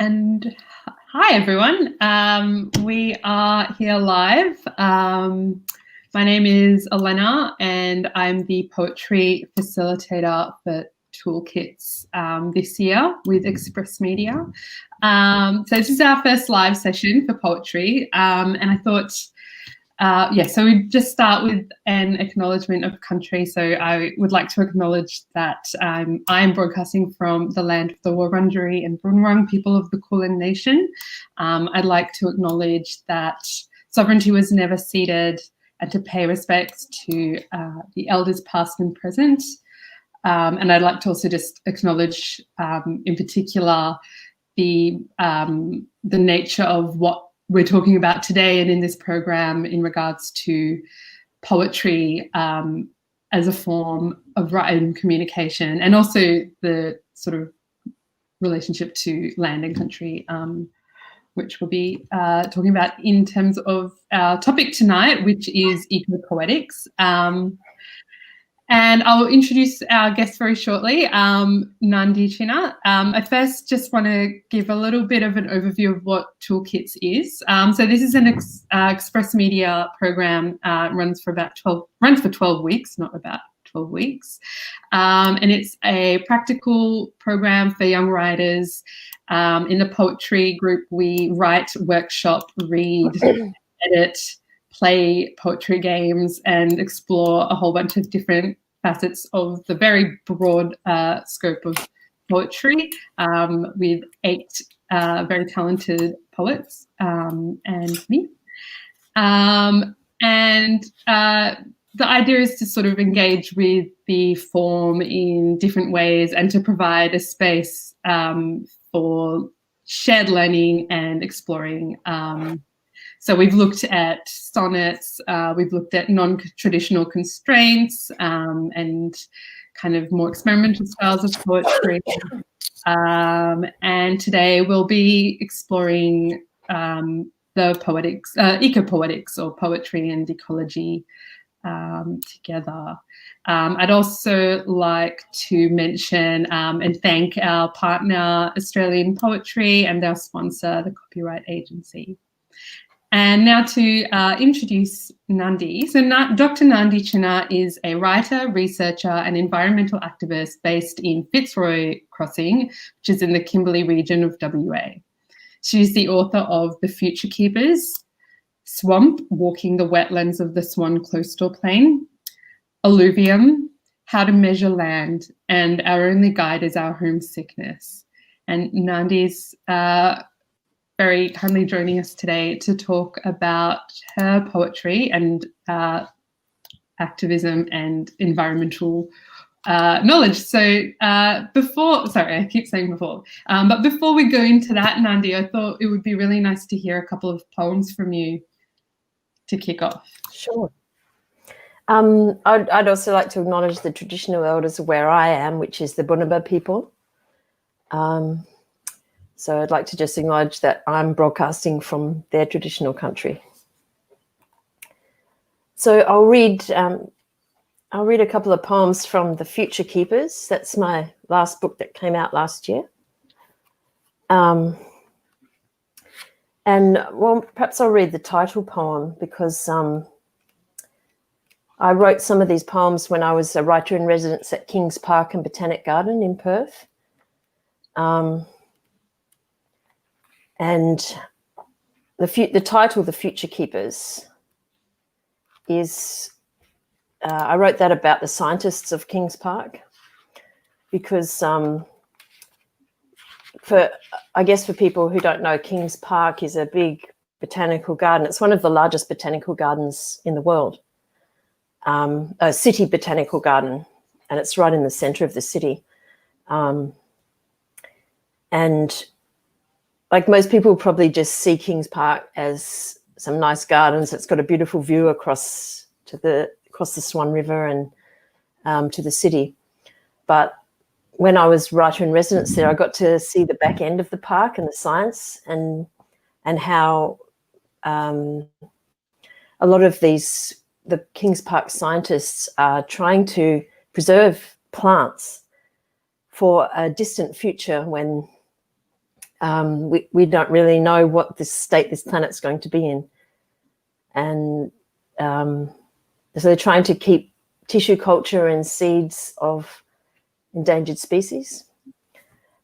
And hi, everyone. We are here live. My name is Elena, and I'm the poetry facilitator for Toolkits this year with Express Media. So this is our first live session for poetry, and I thought, so we just start with an acknowledgement of country. So I would like to acknowledge that I am broadcasting from the land of the Wurundjeri and Boon Wurrung people of the Kulin Nation. I'd like to acknowledge that sovereignty was never ceded, and to pay respects to the elders past and present. And I'd like to also just acknowledge in particular the nature of what we're talking about today and in this program in regards to poetry as a form of writing communication, and also the sort of relationship to land and country, which we'll be talking about in terms of our topic tonight, which is Ecopoetics. And I'll introduce our guest very shortly, Nandi Chinna. I first just want to give a little bit of an overview of what Toolkits is. So this is an Express Media program, runs for 12 weeks, not about 12 weeks. And it's a practical program for young writers. In the poetry group, we write, workshop, read, edit, play poetry games, and explore a whole bunch of different facets of the very broad scope of poetry, with 8 very talented poets and me. The idea is to sort of engage with the form in different ways and to provide a space for shared learning and exploring. So we've looked at sonnets, we've looked at non-traditional constraints and kind of more experimental styles of poetry. And today we'll be exploring the poetics, ecopoetics, or poetry and ecology together. I'd also like to mention and thank our partner, Australian Poetry, and our sponsor, the Copyright Agency. And now to introduce Nandi. So Dr. Nandi Chinna is a writer, researcher and environmental activist based in Fitzroy Crossing, which is in the Kimberley region of WA. She's the author of The Future Keepers, Swamp, Walking the Wetlands of the Swan Coastal Plain, Alluvium, How to Measure Land, and Our Only Guide is Our Homesickness. And Nandi's very kindly joining us today to talk about her poetry and activism and environmental knowledge. So sorry, I keep saying before, but before we go into that, Nandi, I thought it would be really nice to hear a couple of poems from you to kick off. Sure. I'd also like to acknowledge the traditional elders of where I am, which is the Bunuba people. So I'd like to just acknowledge that I'm broadcasting from their traditional country. So I'll read a couple of poems from The Future Keepers. That's my last book that came out last year. And well, perhaps I'll read the title poem because I wrote some of these poems when I was a writer in residence at Kings Park and Botanic Garden in Perth. And the title, The Future Keepers, is, I wrote that about the scientists of Kings Park because I guess for people who don't know, Kings Park is a big botanical garden. It's one of the largest botanical gardens in the world, a city botanical garden, and it's right in the centre of the city. And like most people probably just see Kings Park as some nice gardens. It's got a beautiful view across the Swan River and to the city. But when I was writer in residence there, I got to see the back end of the park and the science and how a lot of the Kings Park scientists are trying to preserve plants for a distant future when We don't really know what this state this planet's going to be in. And so they're trying to keep tissue culture and seeds of endangered species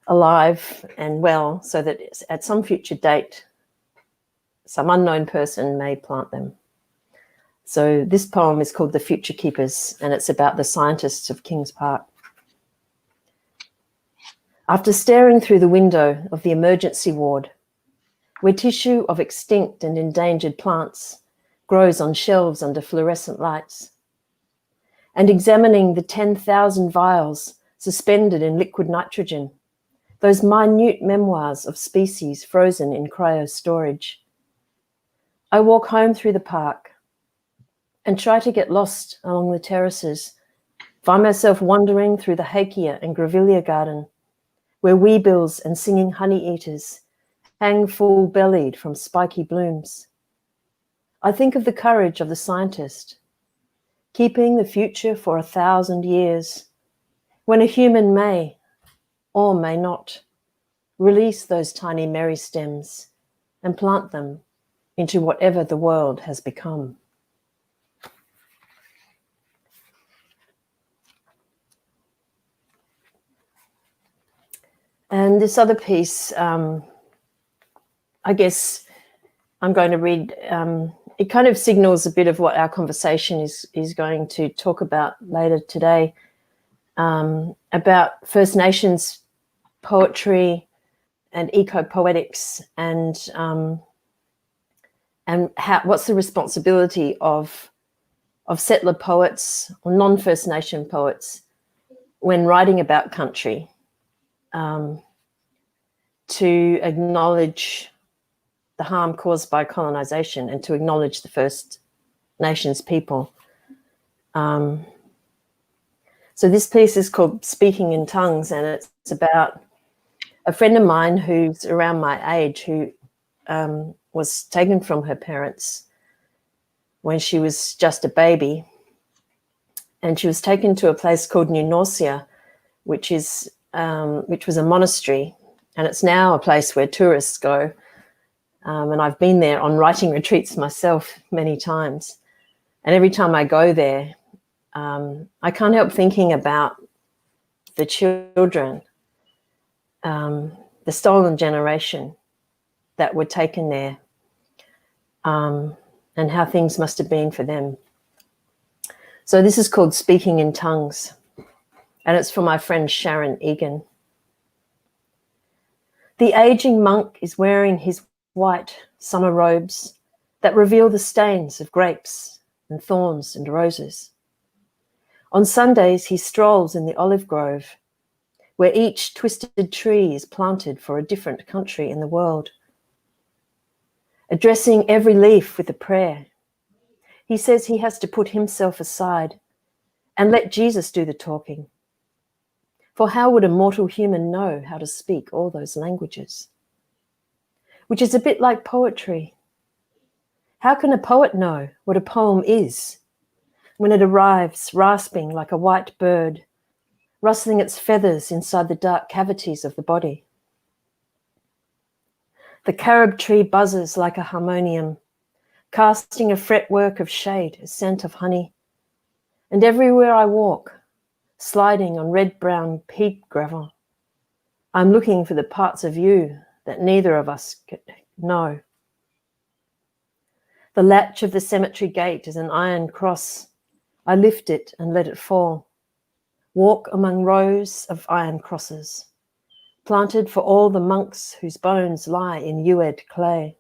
alive and well, so that at some future date, some unknown person may plant them. So this poem is called The Future Keepers, and it's about the scientists of Kings Park. After staring through the window of the emergency ward, where tissue of extinct and endangered plants grows on shelves under fluorescent lights, and examining the 10,000 vials suspended in liquid nitrogen, those minute memoirs of species frozen in cryo-storage, I walk home through the park and try to get lost along the terraces, find myself wandering through the Hakea and Grevillea garden, where weebills and singing honey-eaters hang full-bellied from spiky blooms. I think of the courage of the scientist, keeping the future for 1,000 years, when a human may, or may not, release those tiny meristems and plant them into whatever the world has become. And this other piece, I guess I'm going to read, it kind of signals a bit of what our conversation is going to talk about later today, about First Nations poetry and ecopoetics, and what's the responsibility of settler poets or non-First Nation poets when writing about country, to acknowledge the harm caused by colonisation and to acknowledge the First Nations people. So this piece is called Speaking in Tongues, and it's about a friend of mine who's around my age, who was taken from her parents when she was just a baby, and she was taken to a place called New Norcia, which was a monastery, and it's now a place where tourists go. And I've been there on writing retreats myself many times. And every time I go there, I can't help thinking about the children, the stolen generation that were taken there, and how things must have been for them. So this is called Speaking in Tongues, and it's for my friend Sharon Egan. The aging monk is wearing his white summer robes that reveal the stains of grapes and thorns and roses. On Sundays, he strolls in the olive grove, where each twisted tree is planted for a different country in the world. Addressing every leaf with a prayer, he says he has to put himself aside and let Jesus do the talking. For how would a mortal human know how to speak all those languages? Which is a bit like poetry. How can a poet know what a poem is when it arrives rasping like a white bird, rustling its feathers inside the dark cavities of the body? The carob tree buzzes like a harmonium, casting a fretwork of shade, a scent of honey. And everywhere I walk, sliding on red-brown peat gravel, I'm looking for the parts of you that neither of us know. The latch of the cemetery gate is an iron cross. I lift it and let it fall. Walk among rows of iron crosses, planted for all the monks whose bones lie in Ued clay.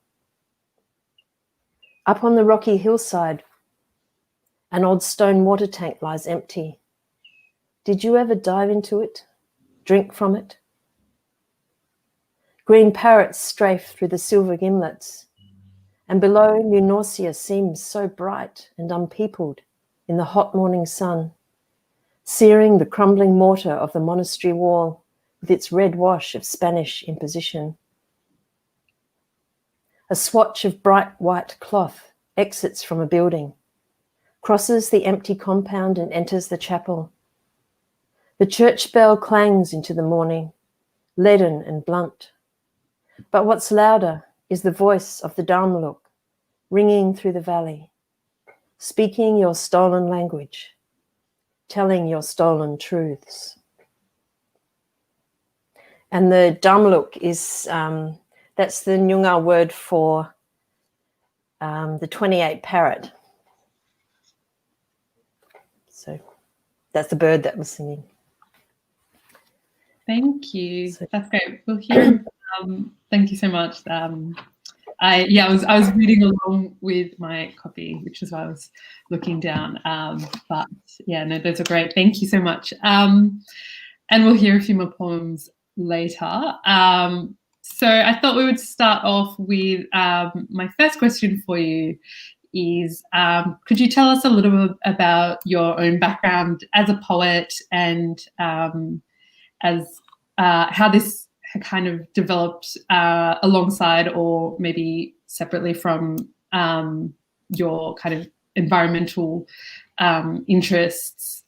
Up on the rocky hillside, an old stone water tank lies empty. Did you ever dive into it, drink from it? Green parrots strafe through the silver gimlets, and below New Norcia seems so bright and unpeopled in the hot morning sun, searing the crumbling mortar of the monastery wall with its red wash of Spanish imposition. A swatch of bright white cloth exits from a building, crosses the empty compound and enters the chapel. The church bell clangs into the morning, leaden and blunt. But what's louder is the voice of the Dharmaluk ringing through the valley, speaking your stolen language, telling your stolen truths. And the Dharmaluk is, that's the Nyungar word for the 28 parrot. So that's the bird that was singing. Thank you. That's great. We'll hear. Thank you so much. I was reading along with my copy, which is why I was looking down. But yeah, no, those are great. Thank you so much. And we'll hear a few more poems later. So I thought we would start off with my first question for you is, could you tell us a little bit about your own background as a poet and as how this kind of developed alongside or maybe separately from your kind of environmental interests.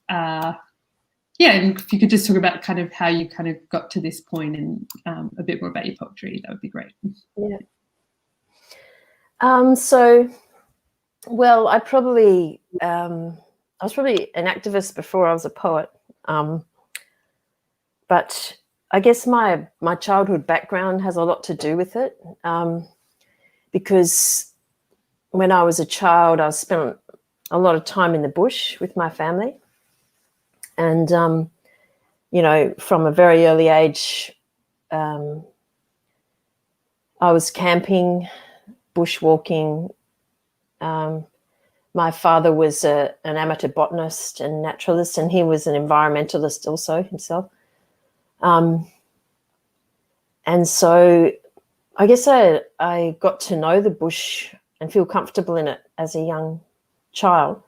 And if you could just talk about kind of how you kind of got to this point and a bit more about your poetry, that would be great. Yeah. Well, I was probably an activist before I was a poet. But I guess my childhood background has a lot to do with it, because when I was a child, I spent a lot of time in the bush with my family. And, from a very early age, I was camping, bushwalking. My father was an amateur botanist and naturalist, and he was an environmentalist also himself. And so I guess I got to know the bush and feel comfortable in it as a young child.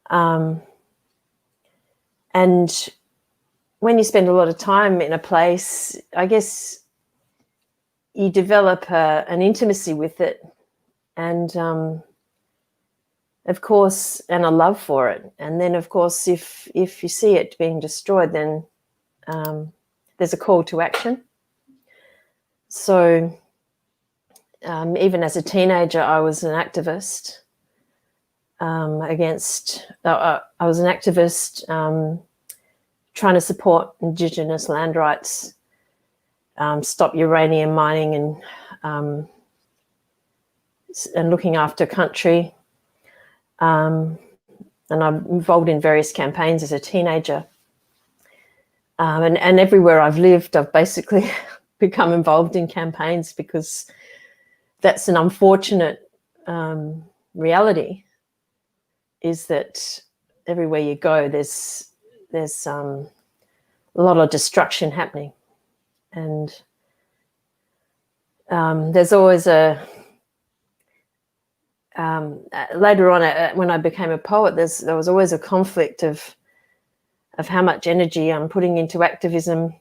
And when you spend a lot of time in a place, I guess you develop an intimacy with it and, of course, and a love for it. And then, of course, if you see it being destroyed, then there's a call to action. So even as a teenager, I was an activist trying to support Indigenous land rights, stop uranium mining and looking after country. And I'm involved in various campaigns as a teenager. And everywhere I've lived, I've basically become involved in campaigns because that's an unfortunate reality, is that everywhere you go, there's a lot of destruction happening. And there's always later on, when I became a poet, there was always a conflict of how much energy I'm putting into activism,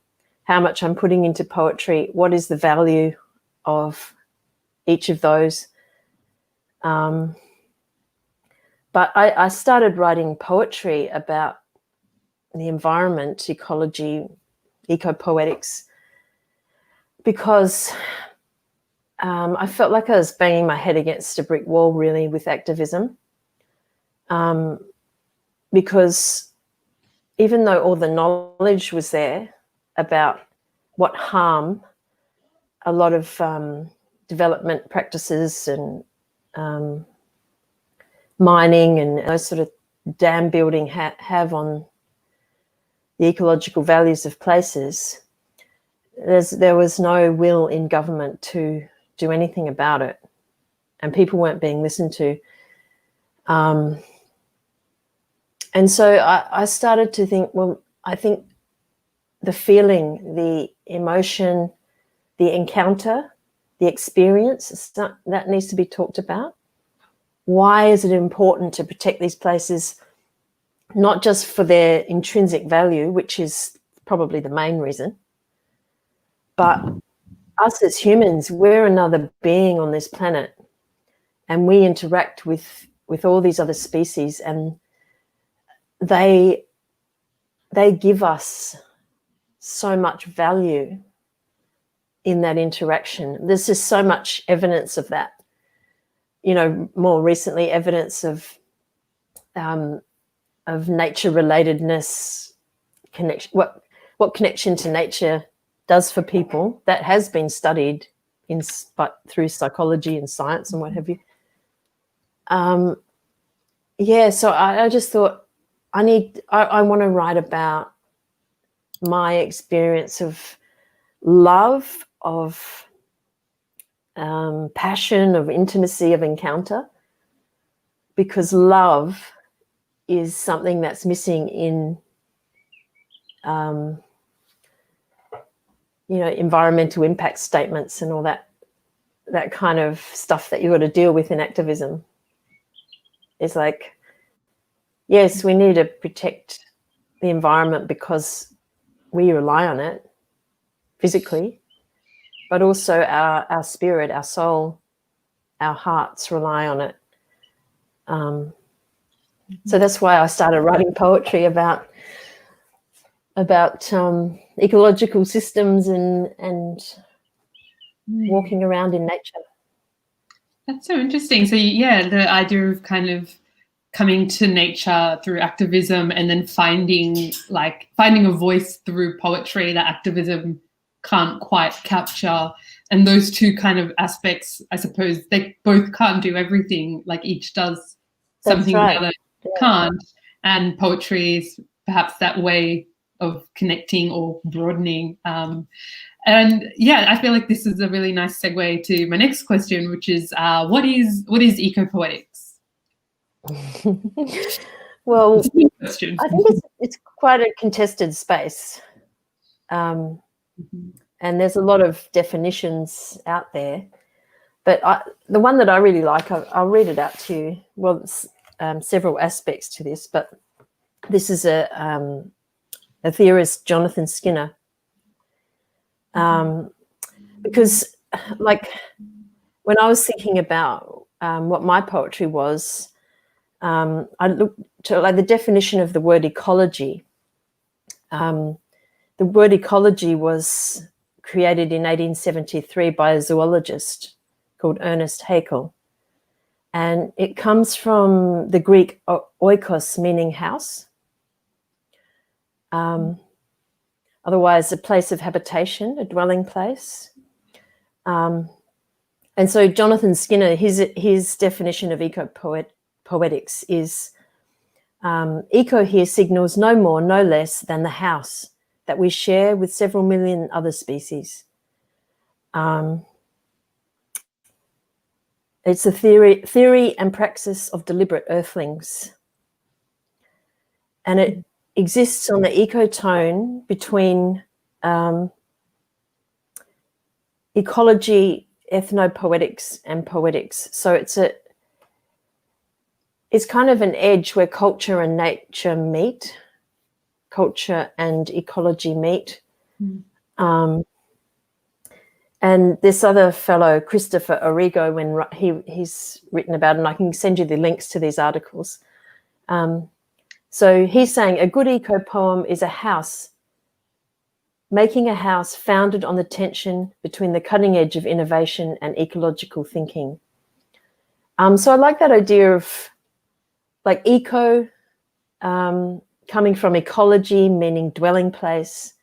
how much I'm putting into poetry, what is the value of each of those. But I started writing poetry about the environment, ecology, ecopoetics, because I felt like I was banging my head against a brick wall, really, with activism. Because even though all the knowledge was there about what harm a lot of development practices and mining and those sort of dam building have on the ecological values of places, there was no will in government to do anything about it, and people weren't being listened to. And so I started to think, well, I think the feeling, the emotion, the encounter, the experience, that needs to be talked about. Why is it important to protect these places, not just for their intrinsic value, which is probably the main reason, but us as humans, we're another being on this planet, and we interact with all these other species, and they give us so much value in that interaction. There's just so much evidence of that. You know, more recently, evidence of nature relatedness, connection. What connection to nature does for people, that has been studied through psychology and science and what have you. So I just thought I want to write about my experience of love, of passion, of intimacy, of encounter, because love is something that's missing in environmental impact statements and all that kind of stuff that you got to deal with in activism. It's like, yes, we need to protect the environment because we rely on it physically, but also our spirit, our soul, our hearts rely on it. So that's why I started writing poetry about ecological systems and walking around in nature. That's so interesting. So yeah, the idea of kind of coming to nature through activism and then finding a voice through poetry that activism can't quite capture. And those two kind of aspects, I suppose, they both can't do everything. Like each does something the other can't. And poetry is perhaps that way of connecting or broadening. And yeah, I feel like this is a really nice segue to my next question, which is what is ecopoetics? Well, I think it's quite a contested space. And there's a lot of definitions out there. But the one that I really like, I'll read it out to you. Well, there's several aspects to this, but this is a theorist, Jonathan Skinner. Because, like, when I was thinking about what my poetry was, I looked to the definition of the word ecology. The word ecology was created in 1873 by a zoologist called Ernest Haeckel. And it comes from the Greek oikos, meaning house. Otherwise, a place of habitation, a dwelling place. And so Jonathan Skinner, his definition of ecopoetics is eco here signals no more, no less than the house that we share with several million other species. It's a theory and praxis of deliberate earthlings. And it exists on the ecotone between ecology, ethnopoetics, and poetics. So it's kind of an edge where culture and nature meet, culture and ecology meet. And this other fellow, Christopher Origo, when he's written about it, and I can send you the links to these articles. So he's saying a good eco poem is a house, making a house founded on the tension between the cutting edge of innovation and ecological thinking. So I like that idea of like eco coming from ecology, meaning dwelling place,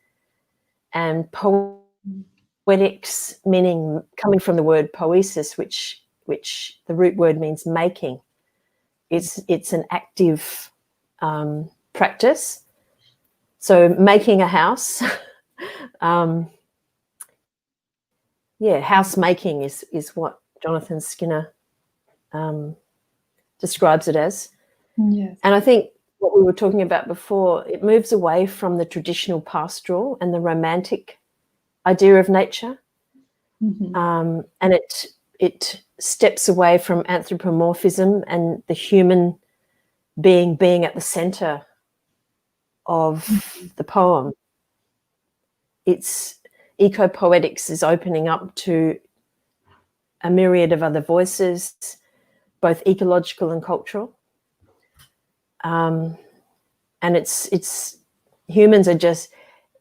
and poetics, meaning coming from the word poesis, which the root word means making. It's an active practice. So making a house, house making is what Jonathan Skinner describes it as. Yes. And I think what we were talking about before, it moves away from the traditional pastoral and the romantic idea of nature. And it steps away from anthropomorphism and the human being at the center of the poem. It's ecopoetics is opening up to a myriad of other voices, both ecological and cultural. And it's humans are just,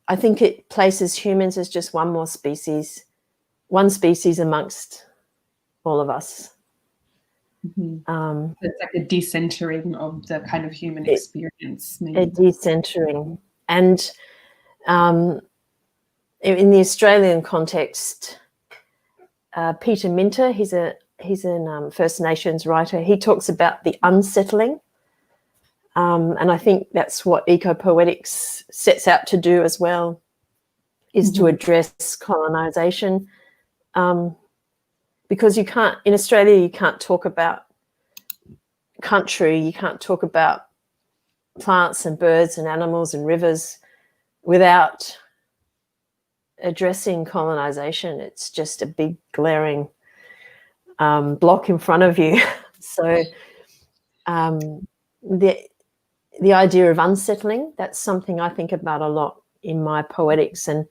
I think it places humans as just one more species one species amongst all of us. It's like a decentering of the kind of human experience. A decentering. And in the Australian context, Peter Minter, he's a First Nations writer. He talks about the unsettling, and I think that's what Ecopoetics sets out to do as well, is to address colonisation. Because you can't, in Australia, you can't talk about country, you can't talk about plants and birds and animals and rivers without addressing colonisation. It's just a big glaring block in front of you. So the idea of unsettling, that's something I think about a lot in my poetics, and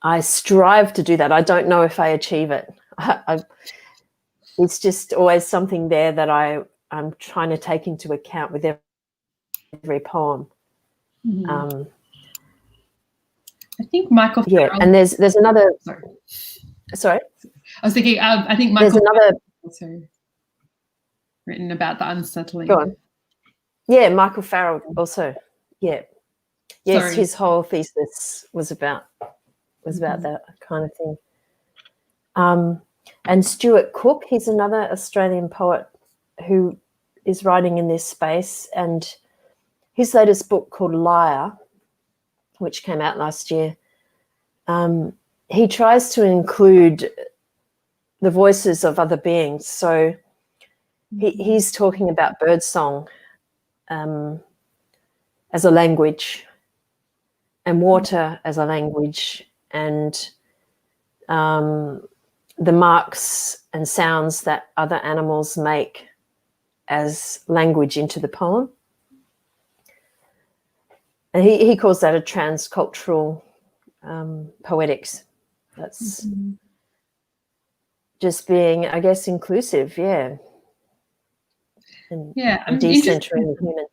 I strive to do that. I don't know if I achieve it. It's just always something there that I'm trying to take into account with every poem. I think Michael Farrell, and there's another. Sorry, I was thinking. I think Michael there's another also written about the unsettling. Go on. Yeah, Michael Farrell also. Yeah, yes, Sorry. His whole thesis was about that kind of thing. And Stuart Cook, he's another Australian poet who is writing in this space, and his latest book called Liar, which came out last year, he tries to include the voices of other beings. So he's talking about birdsong as a language, and water as a language, and the marks and sounds that other animals make as language into the poem. And he calls that a transcultural poetics. That's just being, I guess, inclusive, and decentering the human.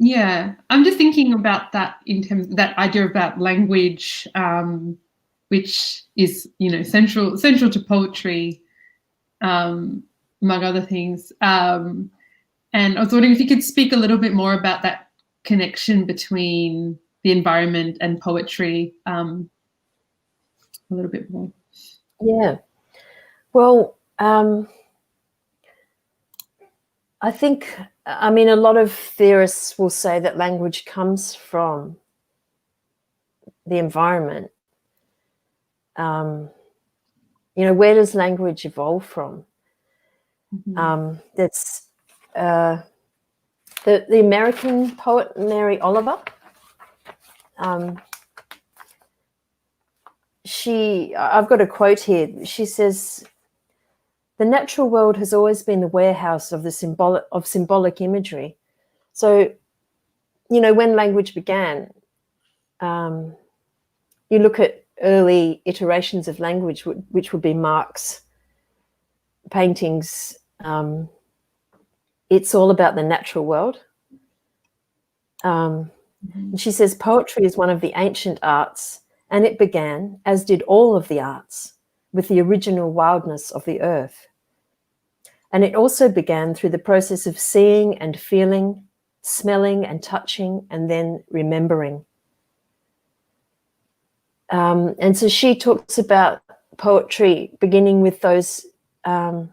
Yeah, I'm just thinking about that in terms of that idea about language, which is, central to poetry, among other things. And I was wondering if you could speak a little bit more about that connection between the environment and poetry, a little bit more. Yeah. Well, I think, a lot of theorists will say that language comes from the environment. Where does language evolve from? That's the American poet Mary Oliver. I've got a quote here. She says, "The natural world has always been the warehouse of symbolic imagery." So, when language began, you look at early iterations of language, which would be marks, paintings. It's all about the natural world. And she says, "Poetry is one of the ancient arts, and it began, as did all of the arts, with the original wildness of the earth. And it also began through the process of seeing and feeling, smelling and touching, and then remembering." And so she talks about poetry beginning with those, the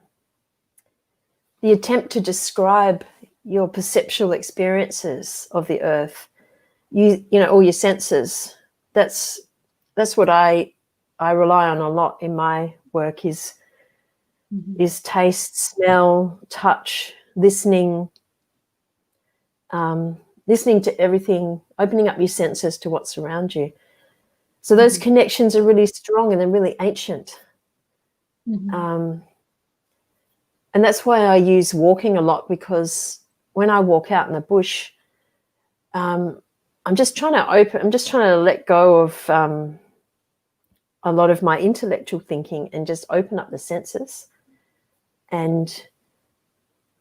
attempt to describe your perceptual experiences of the earth, all your senses. That's what I rely on a lot in my work is taste, smell, touch, listening, listening to everything, opening up your senses to what's around you. So those connections are really strong and they're really ancient. And that's why I use walking a lot, because when I walk out in the bush, I'm just trying to let go of a lot of my intellectual thinking and just open up the senses. And,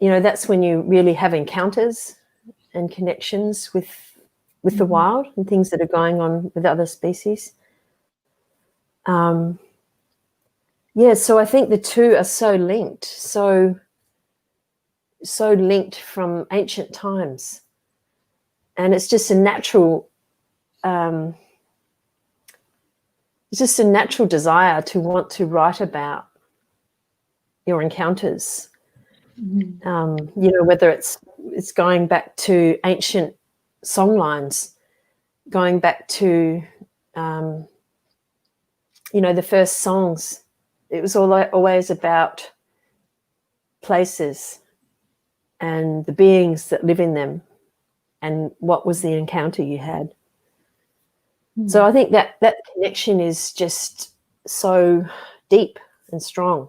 that's when you really have encounters and connections with the wild and things that are going on with other species. Yeah, so I think the two are so linked, so linked from ancient times, and it's just a natural, desire to want to write about your encounters. You know, whether it's going back to ancient songlines, going back to you know, the first songs. It was always about places and the beings that live in them and what was the encounter you had. So I think that connection is just so deep and strong.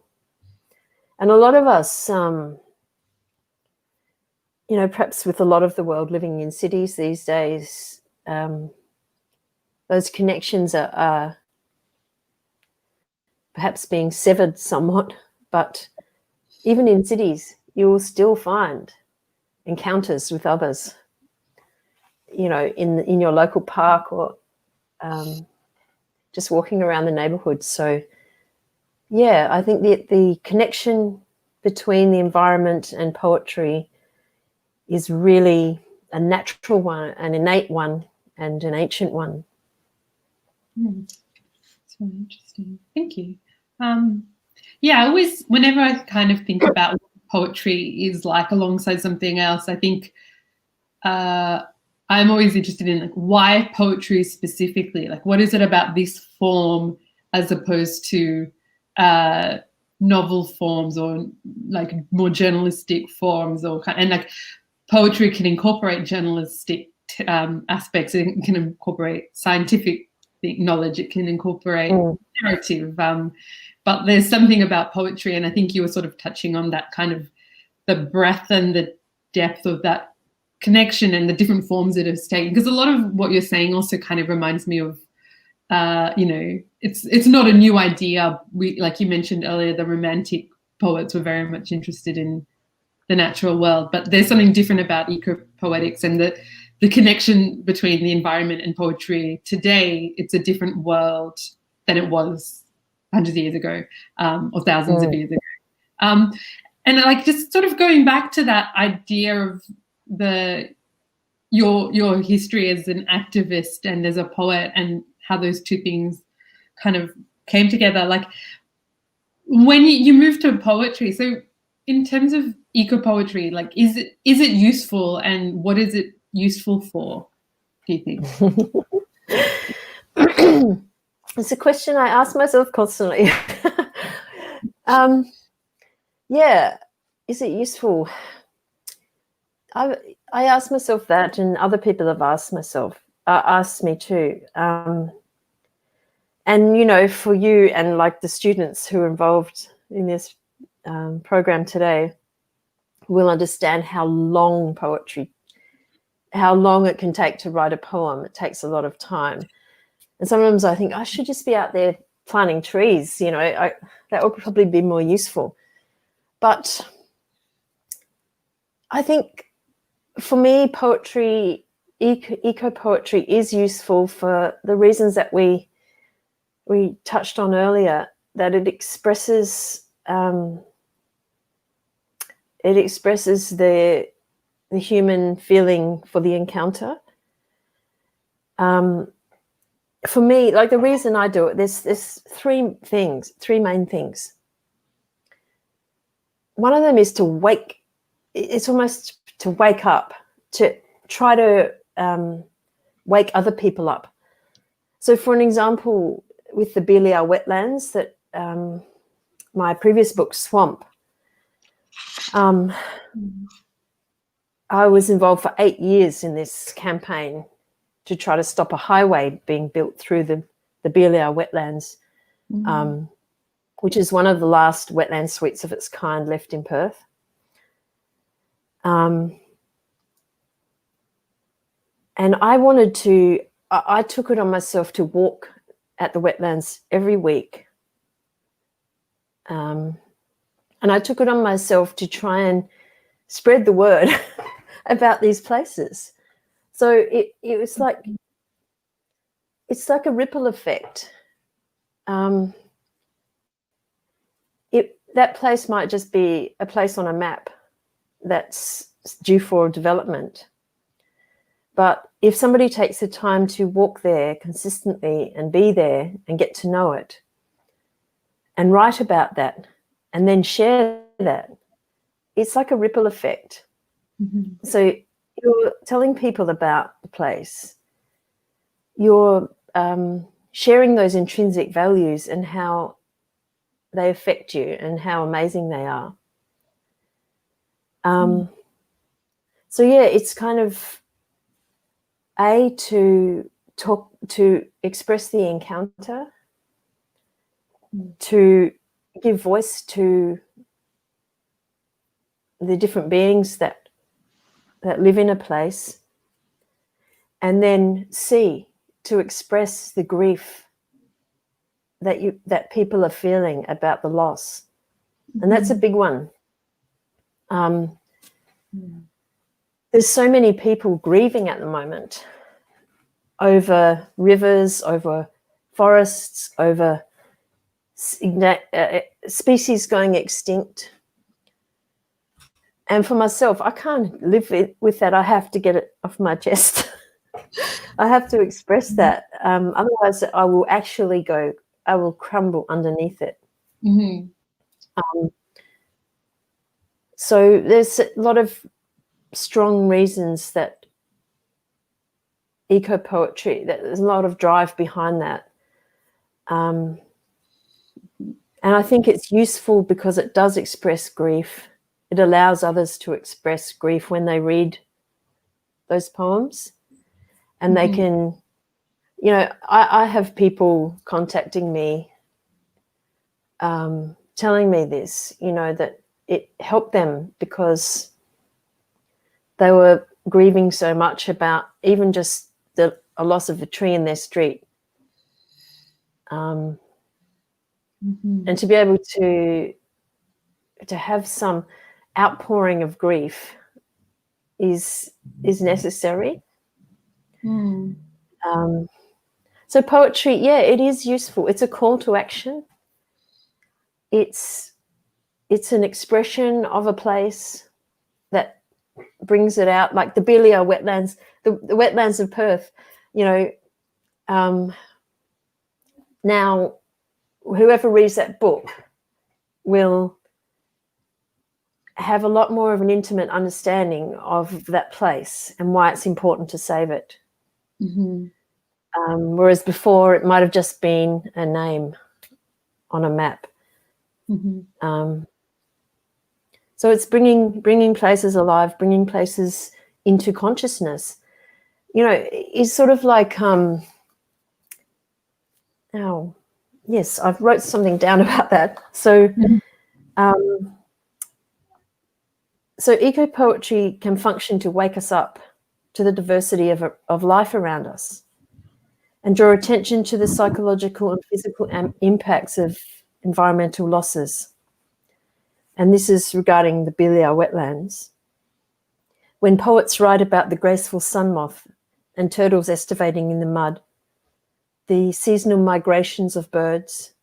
And a lot of us, you know, perhaps with a lot of the world living in cities these days, those connections are perhaps being severed somewhat, but even in cities, you will still find encounters with others, you know, in your local park or just walking around the neighborhood. So, yeah, I think the connection between the environment and poetry is really a natural one, an innate one, and an ancient one. That's really interesting. Thank you. Yeah, I always, whenever I kind of think about what poetry is like alongside something else, I think I'm always interested in like why poetry specifically. Like, what is it about this form as opposed to novel forms or like more journalistic forms, or and like poetry can incorporate journalistic aspects. It can incorporate scientific knowledge. It can incorporate narrative. But there's something about poetry, and I think you were sort of touching on that kind of the breadth and the depth of that connection and the different forms it has taken. Because a lot of what you're saying also kind of reminds me of, you know, it's not a new idea. We, like you mentioned earlier, the Romantic poets were very much interested in the natural world, but there's something different about ecopoetics and the connection between the environment and poetry. Today, it's a different world than it was hundreds of years ago, or thousands of years ago. And like just sort of going back to that idea of your history as an activist and as a poet, and how those two things kind of came together. Like when you moved to poetry, so in terms of eco-poetry, like is it useful, and what is it useful for, do you think? It's a question I ask myself constantly. Yeah, is it useful? I ask myself that, and other people have asked me too. And you know, for you and like the students who are involved in this program today, will understand how long it can take to write a poem. It takes a lot of time. And sometimes I think I should just be out there planting trees, you know, that would probably be more useful. But I think for me, poetry, eco-poetry is useful for the reasons that we touched on earlier, that it expresses the human feeling for the encounter. For me, like the reason I do it, there's three main things. One of them is it's almost to wake up, to try to wake other people up. So for an example, with the Burnout wetlands, that my previous book, Swamp, I was involved for 8 years in this campaign to try to stop a highway being built through the Burnout wetlands, which is one of the last wetland suites of its kind left in Perth. And I took it on myself to walk at the wetlands every week. And I took it on myself to try and spread the word about these places. So it was like, it's like a ripple effect. that place might just be a place on a map that's due for development. But if somebody takes the time to walk there consistently and be there and get to know it and write about that and then share that, it's like a ripple effect. Mm-hmm. So you're telling people about the place. You're sharing those intrinsic values and how they affect you and how amazing they are. So yeah, it's kind of to talk, to express the encounter, to give voice to the different beings that live in a place, and then to express the grief that people are feeling about the loss. And that's a big one. There's so many people grieving at the moment over rivers, over forests, over species going extinct. And for myself, I can't live with that. I have to get it off my chest. I have to express that. Otherwise, I will crumble underneath it. Mm-hmm. So there's a lot of strong reasons that eco-poetry, that there's a lot of drive behind that. And I think it's useful because it does express grief. It allows others to express grief when they read those poems. And they can, I have people contacting me, telling me this, that it helped them because they were grieving so much about even just a loss of a tree in their street. And to be able to have some outpouring of grief is necessary. So poetry, yeah, it is useful. It's a call to action. It's an expression of a place that brings it out, like the Belia wetlands, the wetlands of Perth. Now, whoever reads that book will have a lot more of an intimate understanding of that place and why it's important to save it. Whereas before, it might have just been a name on a map. So it's bringing places alive, bringing places into consciousness. It's sort of like, yes, I've wrote something down about that. So, so eco-poetry can function to wake us up to the diversity of life around us and draw attention to the psychological and physical impacts of environmental losses. And this is regarding the Belia wetlands. When poets write about the graceful sun moth and turtles estivating in the mud, the seasonal migrations of birds,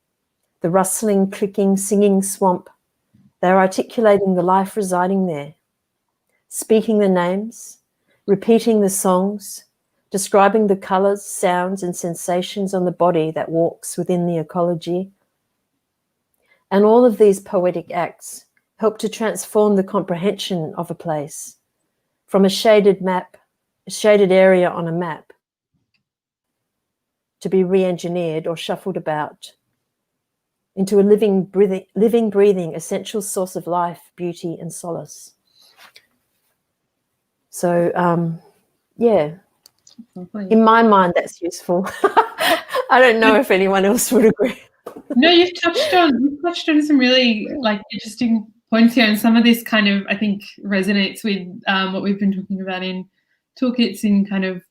the rustling, clicking, singing swamp, they're articulating the life residing there, speaking the names, repeating the songs, describing the colours, sounds and sensations on the body that walks within the ecology. And all of these poetic acts help to transform the comprehension of a place from a shaded area on a map to be re-engineered or shuffled about into a living, breathing, essential source of life, beauty and solace. So, yeah, in my mind, that's useful. I don't know if anyone else would agree. No, you've touched on some really interesting points here, and some of this kind of, I think, resonates with what we've been talking about in toolkits, in kind of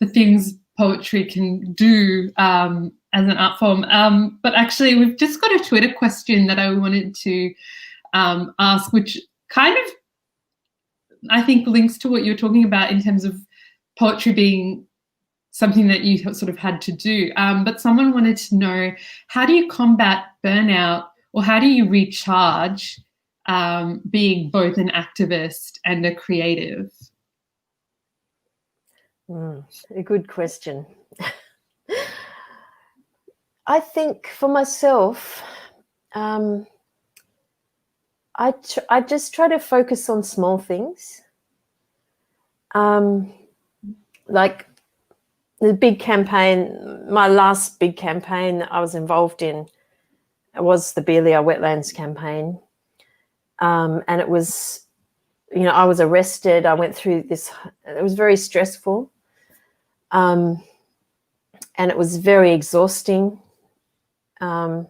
the things poetry can do as an art form. But actually, we've just got a Twitter question that I wanted to ask, which kind of, I think, links to what you're talking about in terms of poetry being something that you sort of had to do. But someone wanted to know, how do you combat burnout, or how do you recharge being both an activist and a creative? A good question. I think for myself, I just try to focus on small things. Like the big campaign, my last big campaign that I was involved in was the Belia Wetlands campaign. And it was, I was arrested. I went through this, it was very stressful. And it was very exhausting. And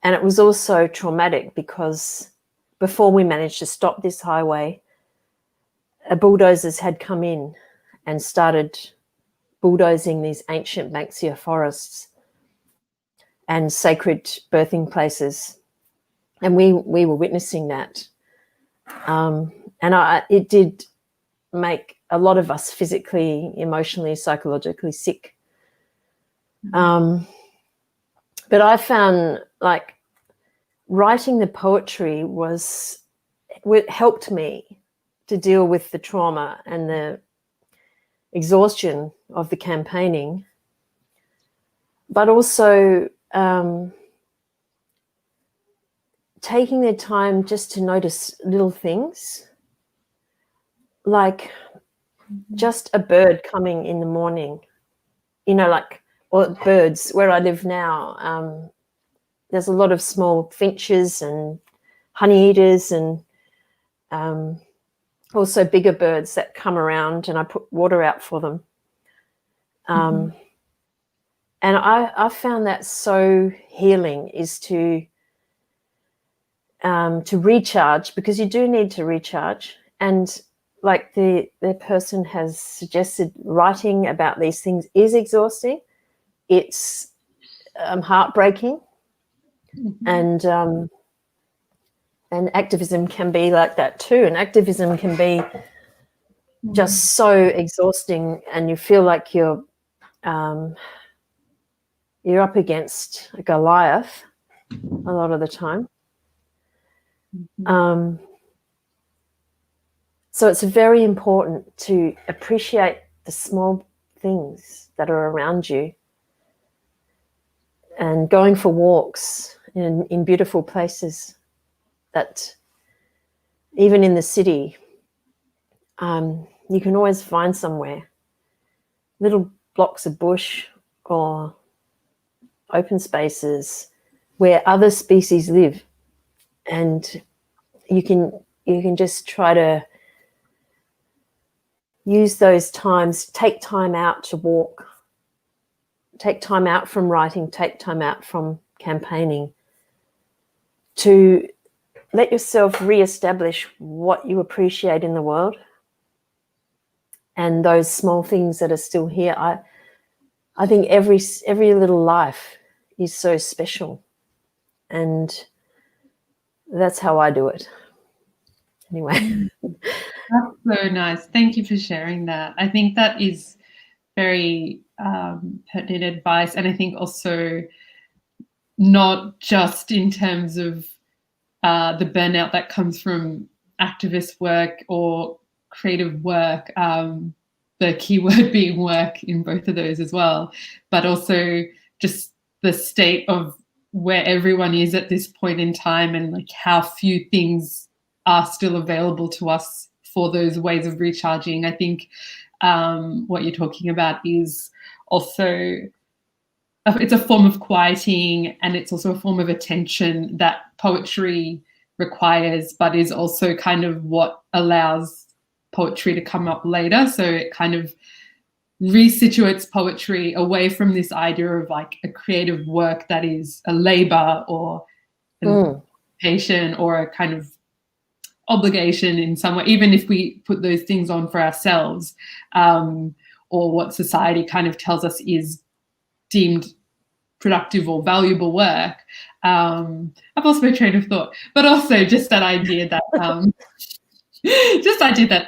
it was also traumatic because before we managed to stop this highway, bulldozers had come in and started bulldozing these ancient Banksia forests and sacred birthing places. And we were witnessing that. And it did make a lot of us physically, emotionally, psychologically sick. But I found like writing the poetry helped me to deal with the trauma and the exhaustion of the campaigning, but also taking the time just to notice little things, like just a bird coming in the morning, or birds where I live now. There's a lot of small finches and honeyeaters and also bigger birds that come around, and I put water out for them. And I found that so healing, is to recharge, because you do need to recharge. And like the person has suggested, writing about these things is exhausting. It's heartbreaking. And activism can be like that too. And activism can be just so exhausting, and you feel like you're up against a Goliath a lot of the time. So it's very important to appreciate the small things that are around you, and going for walks in beautiful places that even in the city, you can always find somewhere, little blocks of bush or open spaces where other species live, and you can just try to use those times, take time out to walk, take time out from writing, take time out from campaigning, to let yourself re-establish what you appreciate in the world and those small things that are still here. I think every little life is so special, and that's how I do it. Anyway. That's so nice. Thank you for sharing that. I think that is very pertinent advice, and I think also not just in terms of the burnout that comes from activist work or creative work, the key word being work in both of those as well, but also just the state of where everyone is at this point in time, and like how few things are still available to us for those ways of recharging. I think what you're talking about is also, it's a form of quieting, and it's also a form of attention that poetry requires, but is also kind of what allows poetry to come up later. So it kind of resituates poetry away from this idea of like a creative work that is a labor or an occupation or a kind of obligation in some way, even if we put those things on for ourselves, or what society kind of tells us is deemed productive or valuable work. I've lost my train of thought, but also just that idea that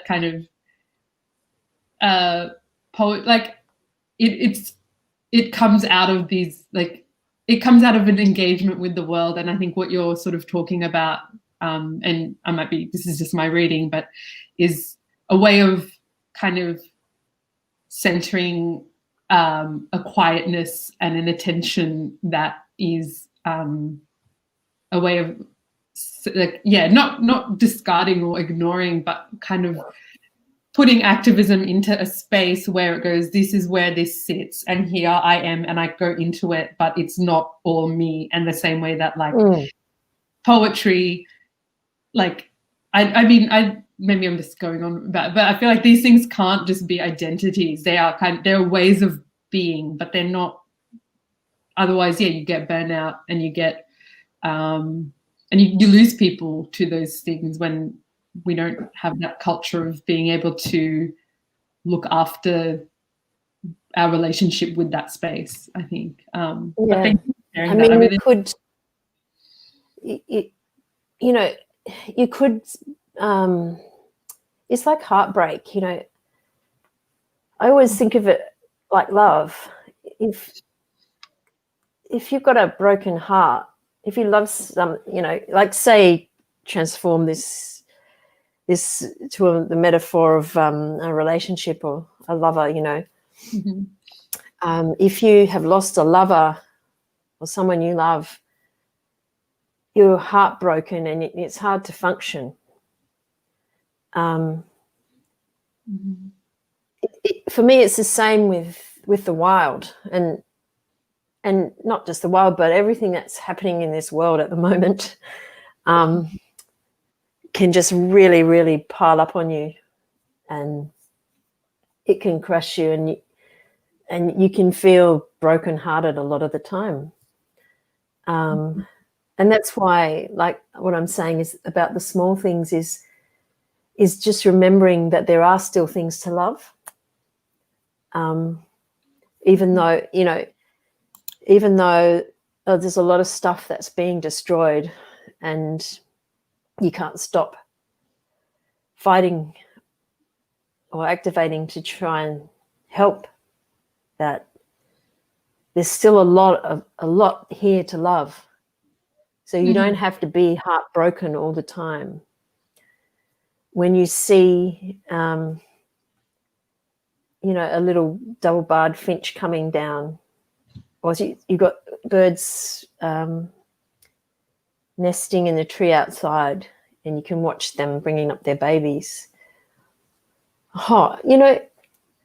kind of poet, like it comes out of these, like, it comes out of an engagement with the world. And I think what you're sort of talking about, and this is just my reading, but is a way of kind of centering a quietness and an attention that is a way of, like, yeah, not discarding or ignoring, but kind of putting activism into a space where it goes, this is where this sits, and here I am, and I go into it, but it's not all me. And the same way that, like, poetry, like, I mean, maybe I'm just going on about, but I feel like these things can't just be identities. They're ways of being, but they're not. Otherwise, yeah, you get burnout, and you get, and you lose people to those things when we don't have that culture of being able to look after our relationship with that space, I think. Yeah. But thank you for sharing that. Mean, you could, you could, it's like heartbreak, I always think of it like love. If you've got a broken heart, if you love like, say, transform this to the metaphor of a relationship or a lover, if you have lost a lover or someone you love, you're heartbroken and it's hard to function. For me, it's the same with the wild, and not just the wild, but everything that's happening in this world at the moment. Can just really, really pile up on you, and it can crush you, and you can feel brokenhearted a lot of the time. And that's why, like, what I'm saying is about the small things is just remembering that there are still things to love. Even though there's a lot of stuff that's being destroyed, and you can't stop fighting or activating to try and help that, there's still a lot here to love. So you don't have to be heartbroken all the time. When you see, a little double-barred finch coming down, or you've got birds nesting in the tree outside, and you can watch them bringing up their babies. Oh,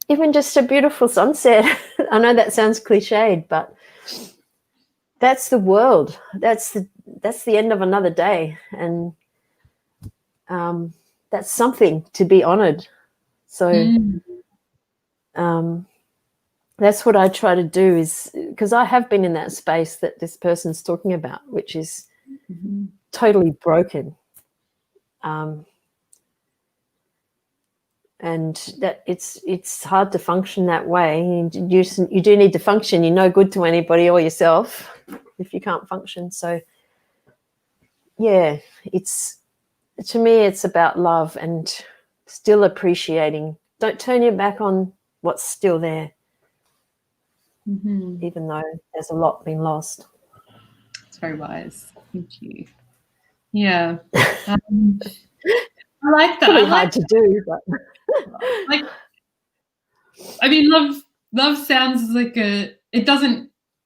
even just a beautiful sunset. I know that sounds cliched, but that's the world. That's the end of another day, and that's something to be honored. So that's what I try to do, is because I have been in that space that this person's talking about, which is totally broken, and that it's hard to function that way. You do need to function. You're no good to anybody or yourself if you can't function. So yeah, to me it's about love and still appreciating. Don't turn your back on what's still there, even though there's a lot been lost. It's very wise. Thank you. Yeah. I like that. Really hard to do, but like, I mean, love sounds like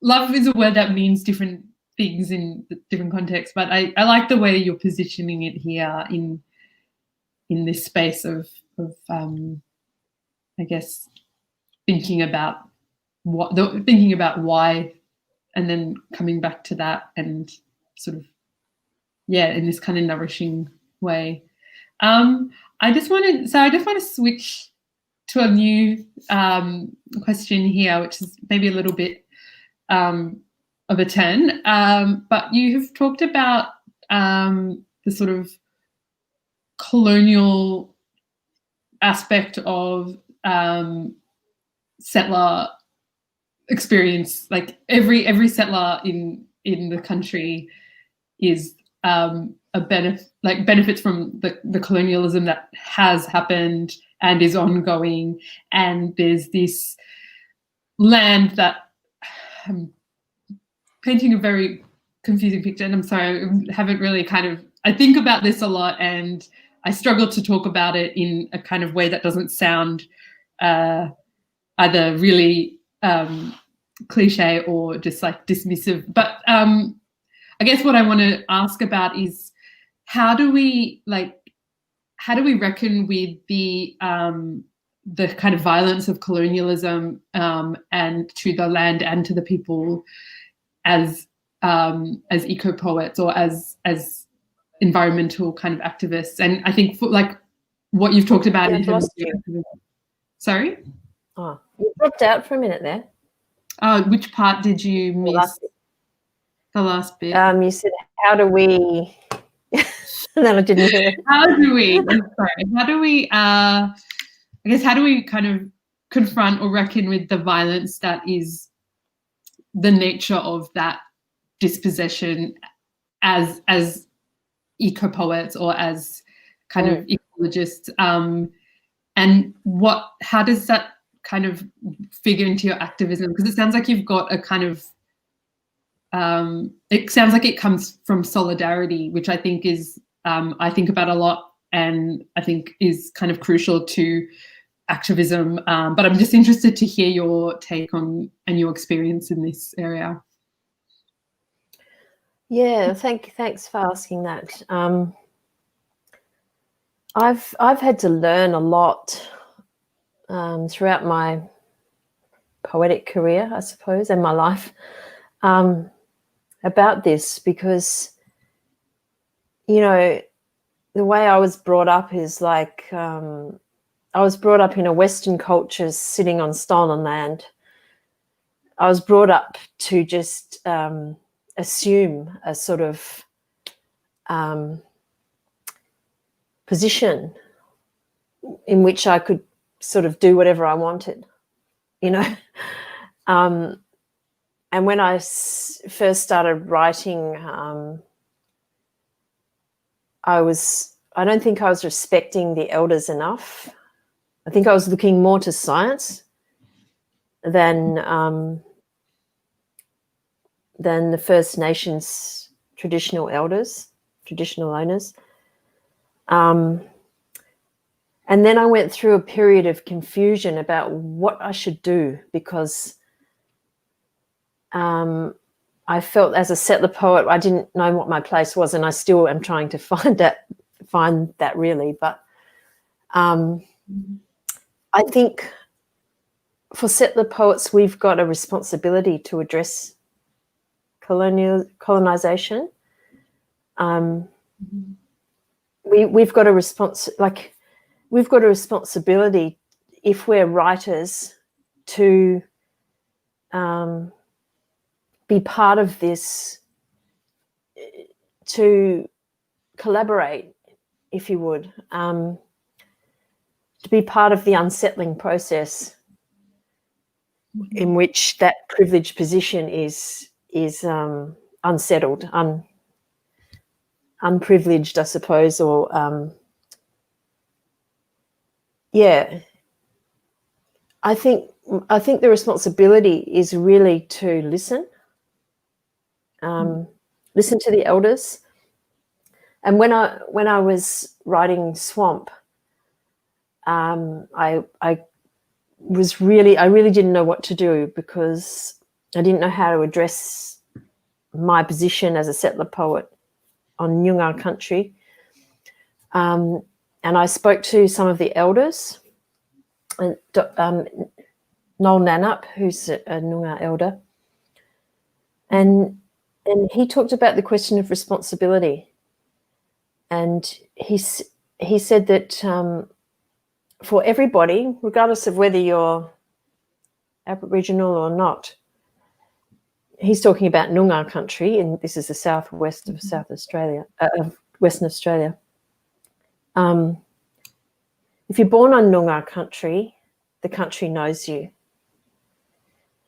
love is a word that means different things in different contexts, but I like the way you're positioning it here in this space of I guess thinking about why, and then coming back to that, and sort of, yeah, in this kind of nourishing way. I just want to switch to a new question here, which is maybe a little bit of a turn. But you have talked about the sort of colonial aspect of settler experience. Like every settler in the country is benefits from the colonialism that has happened and is ongoing, and there's this land that I'm painting a very confusing picture, and I'm sorry, I haven't really I think about this a lot, and I struggle to talk about it in a kind of way that doesn't sound either really cliche or just like dismissive. But I guess what I want to ask about is how do we reckon with the kind of violence of colonialism and to the land and to the people as eco-poets or as environmental kind of activists? And I think what you've talked about in terms of sorry? Oh, you dropped out for a minute there. Oh, which part did you miss? The last bit. You said, how do we... and then I didn't hear it. How do we kind of confront or reckon with the violence that is the nature of that dispossession as eco-poets or as kind of ecologists, and how does that kind of figure into your activism? Because it sounds like you've got a kind of it sounds like it comes from solidarity, which I think is I think about a lot, and I think is kind of crucial to activism. But I'm just interested to hear your take on and your experience in this area. Yeah, thanks for asking that. I've had to learn a lot throughout my poetic career, I suppose, and my life about this, because, you know, the way I was brought up is like I was brought up in a Western culture sitting on stolen land. I was brought up to just assume a sort of position in which I could sort of do whatever I wanted, you know. And when I first started writing, I don't think I was respecting the elders enough. I think I was looking more to science than the First Nations traditional elders, traditional owners. And then I went through a period of confusion about what I should do, because I felt as a settler poet, I didn't know what my place was, and I still am trying to find that really. But I think for settler poets, we've got a responsibility to address colonisation. We've got a responsibility, if we're writers, to be part of this, to collaborate, if you would, to be part of the unsettling process in which that privileged position is unsettled, unprivileged, I suppose, or yeah. I think the responsibility is really to listen. Listen to the elders. And when I was writing Swamp, I really didn't know what to do, because I didn't know how to address my position as a settler poet on Noongar country. And I spoke to some of the elders, and Noel Nanup, who's a Noongar elder, and he talked about the question of responsibility. And he said that for everybody, regardless of whether you're Aboriginal or not, he's talking about Noongar country, and this is the southwest of South Australia, of Western Australia. If you're born on Noongar country, the country knows you.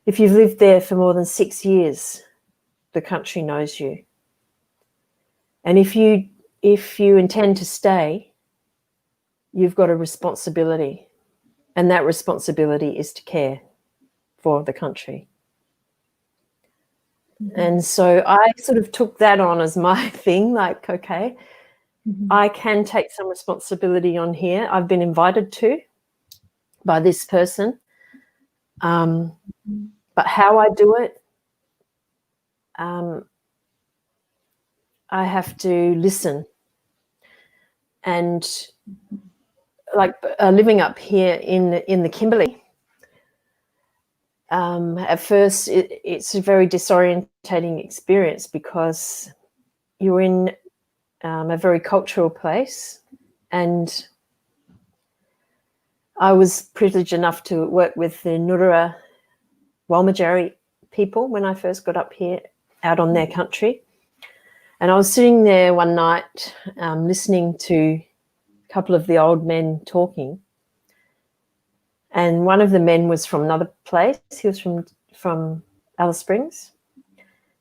If you've lived there for more than 6 years, the country knows you. And if you intend to stay, you've got a responsibility, and that responsibility is to care for the country. And so I sort of took that on as my thing, like, okay, I can take some responsibility on here. I've been invited to by this person. But how I do it, I have to listen. And like living up here in the Kimberley, at first it's a very disorientating experience because you're in a very cultural place, and I was privileged enough to work with the Wurundjeri people when I first got up here out on their country. And I was sitting there one night listening to a couple of the old men talking. And one of the men was from another place. He was from Alice Springs.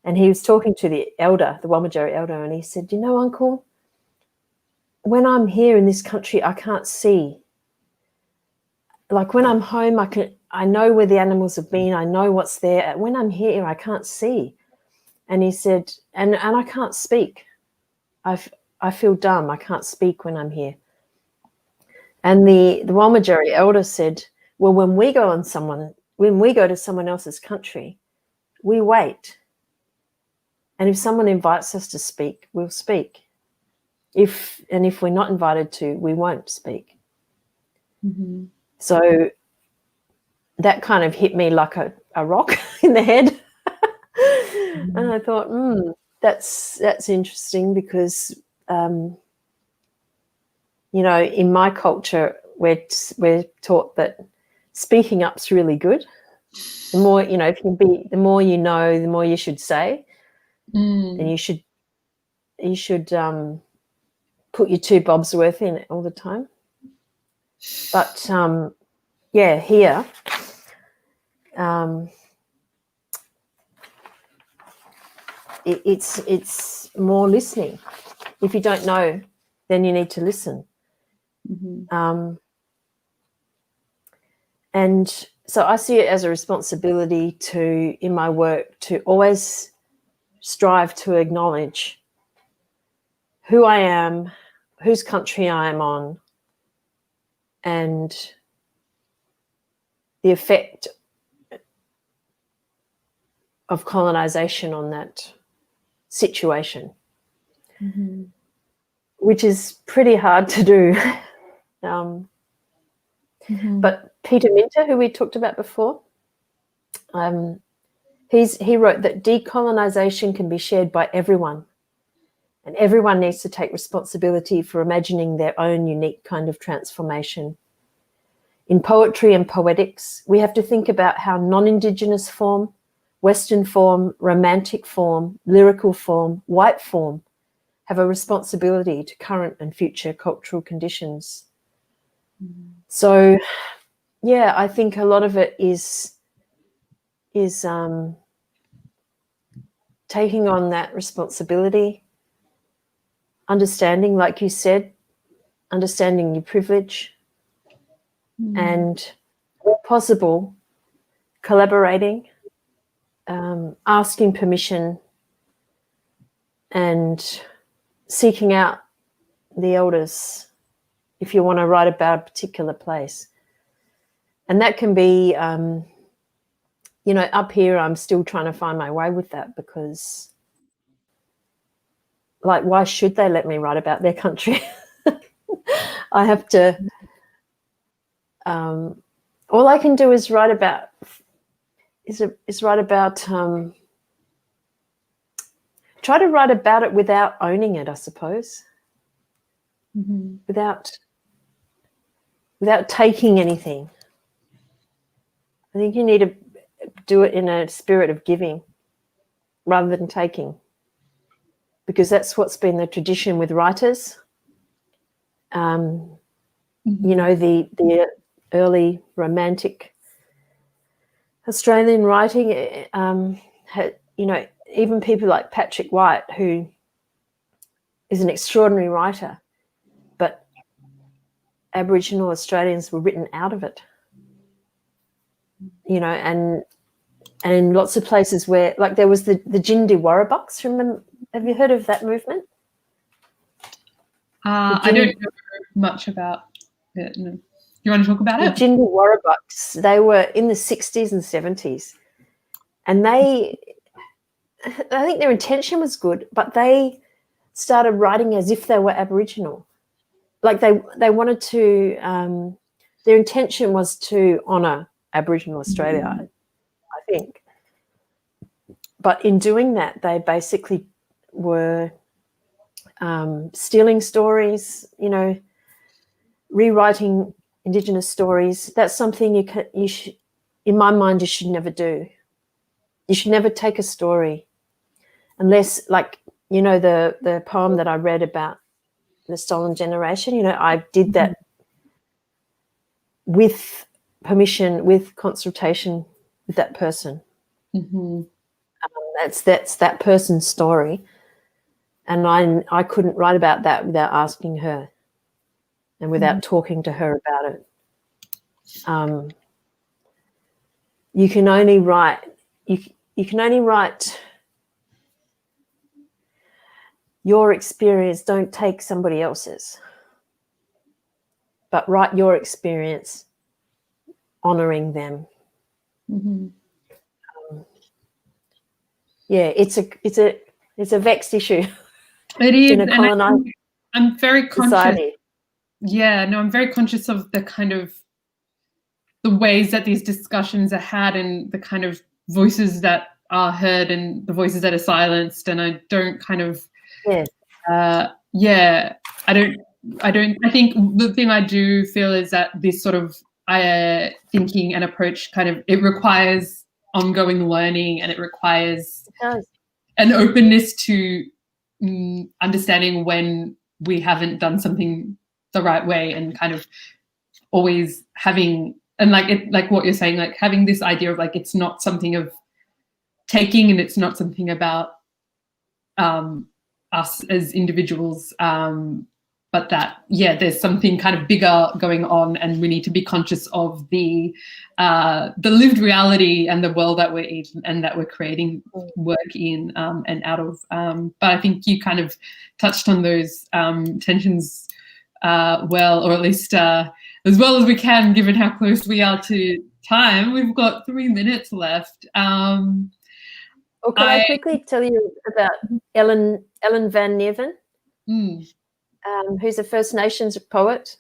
And he was talking to the elder, the Wurundjeri elder, and he said, you know, Uncle, when I'm here in this country, I can't see. Like when I'm home, I know where the animals have been. I know what's there. When I'm here, I can't see. And he said, and I can't speak. I feel dumb. I can't speak when I'm here. And the Wurundjeri elder said, well, when we go to someone else's country, we wait. And if someone invites us to speak, we'll speak. If we're not invited to, we won't speak. So that kind of hit me like a rock in the head. And I thought, that's interesting because, you know, in my culture, we're taught that speaking up's really good. The more, you know, the more you know, the more you should say. And you should put your 2 bobs worth in it all the time. But yeah, here it's more listening. If you don't know, then you need to listen. And so I see it as a responsibility in my work to always strive to acknowledge who I am, whose country I am on, and the effect of colonisation on that situation, which is pretty hard to do. But Peter Minter, who we talked about before, he wrote that decolonisation can be shared by everyone, and everyone needs to take responsibility for imagining their own unique kind of transformation. In poetry and poetics, we have to think about how non-Indigenous form, Western form, romantic form, lyrical form, white form have a responsibility to current and future cultural conditions. So, yeah, I think a lot of it is taking on that responsibility, understanding, like you said, understanding your privilege, and where possible, collaborating, asking permission, and seeking out the elders if you want to write about a particular place. And that can be, you know, up here I'm still trying to find my way with that because, like, why should they let me write about their country? I have to, all I can do is write about, try to write about it without owning it, I suppose, without taking anything. I think you need to do it in a spirit of giving rather than taking, because that's what's been the tradition with writers. You know, the early romantic Australian writing, you know, even people like Patrick White, who is an extraordinary writer, but Aboriginal Australians were written out of it. you know, and in lots of places where, like, there was the Jindi Warrabucks. Remember? Have you heard of that movement? I don't know much about it. No. You want to talk about it? The Jindi Warrabucks. They were in the 60s and 70s, and I think their intention was good, but they started writing as if they were Aboriginal. Like they wanted to. Their intention was to honour Aboriginal Australia, I think. But in doing that, they basically were stealing stories, you know, rewriting Indigenous stories. That's something you should, in my mind, you should never do. You should never take a story unless, like, you know, the poem that I read about the stolen generation, you know, I did that with permission, with consultation with that person. Mm-hmm. That's that person's story, and I couldn't write about that without asking her and without talking to her about it. You can only write you can only write your experience. Don't take somebody else's, but write your experience, honouring them. Mm-hmm. Yeah, it's a vexed issue. It is, in a colonized I'm very conscious. Society. Yeah, no, I'm very conscious of the kind of the ways that these discussions are had and the kind of voices that are heard and the voices that are silenced. And I don't kind of, I think the thing I do feel is that this sort of thinking and approach kind of, it requires ongoing learning, and it requires an openness to understanding when we haven't done something the right way, and kind of always having, and like what you're saying, like having this idea of like, it's not something of taking, and it's not something about us as individuals, but that, yeah, there's something kind of bigger going on, and we need to be conscious of the lived reality and the world that we're in and that we're creating work in and out of. But I think you kind of touched on those tensions well, or at least as well as we can, given how close we are to time. We've got 3 minutes left. Can I quickly tell you about Ellen van Neerven? Who's a First Nations poet.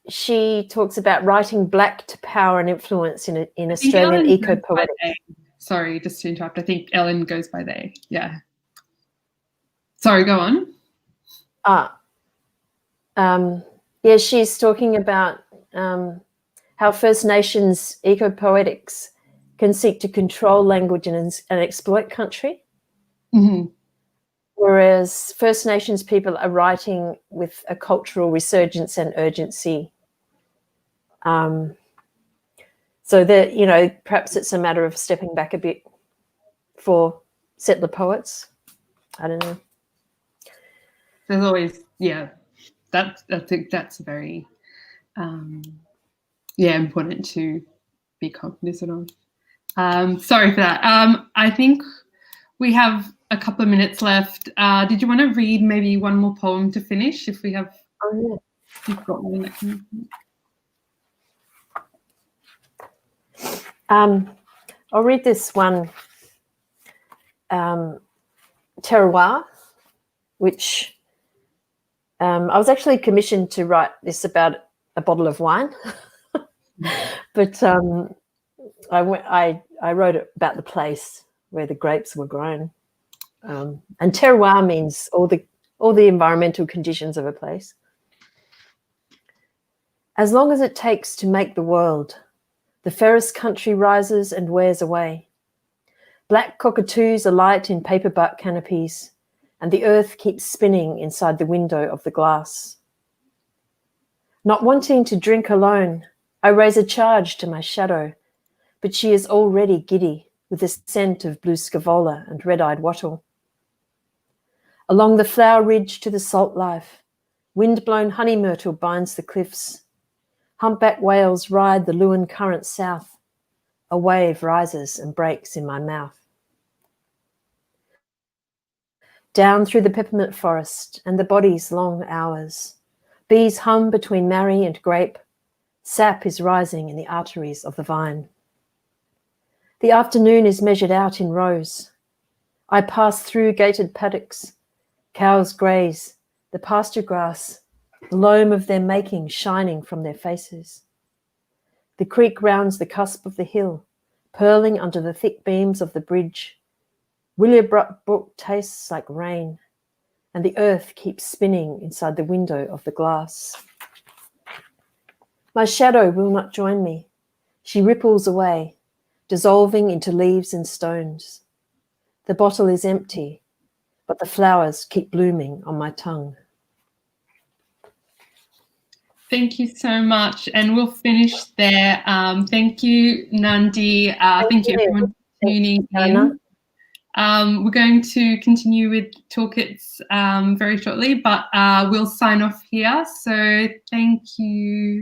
She talks about writing black to power and influence in Australian ecopoetics. Sorry, just to interrupt. I think Ellen goes by they. Yeah. Sorry, go on. Yeah, she's talking about how First Nations ecopoetics can seek to control language and exploit country. Mm-hmm. Whereas First Nations people are writing with a cultural resurgence and urgency. So that, you know, perhaps it's a matter of stepping back a bit for settler poets. I don't know. There's always, I think that's very, important to be cognizant of. Sorry for that. I think we have a couple of minutes left. Did you want to read maybe one more poem to finish? If we have, you've got one that can. I'll read this one, Terroir, which I was actually commissioned to write this about a bottle of wine, but I wrote it about the place where the grapes were grown. And terroir means all the environmental conditions of a place. As long as it takes to make the world, the fairest country rises and wears away. Black cockatoos alight in paperbark canopies, and the earth keeps spinning inside the window of the glass. Not wanting to drink alone, I raise a charge to my shadow, but she is already giddy with the scent of blue scavola and red-eyed wattle. Along the flower ridge to the salt life, wind-blown honey myrtle binds the cliffs. Humpback whales ride the Lewin current south. A wave rises and breaks in my mouth. Down through the peppermint forest and the body's long hours. Bees hum between marry and grape. Sap is rising in the arteries of the vine. The afternoon is measured out in rows. I pass through gated paddocks. Cows graze, the pasture grass, the loam of their making shining from their faces. The creek rounds the cusp of the hill, purling under the thick beams of the bridge. Willowbrook Brook tastes like rain, and the earth keeps spinning inside the window of the glass. My shadow will not join me. She ripples away, dissolving into leaves and stones. The bottle is empty, but the flowers keep blooming on my tongue. Thank you so much, and we'll finish there. Thank you, Nandi. Thank you everyone for tuning in. We're going to continue with toolkits very shortly, but we'll sign off here. So thank you.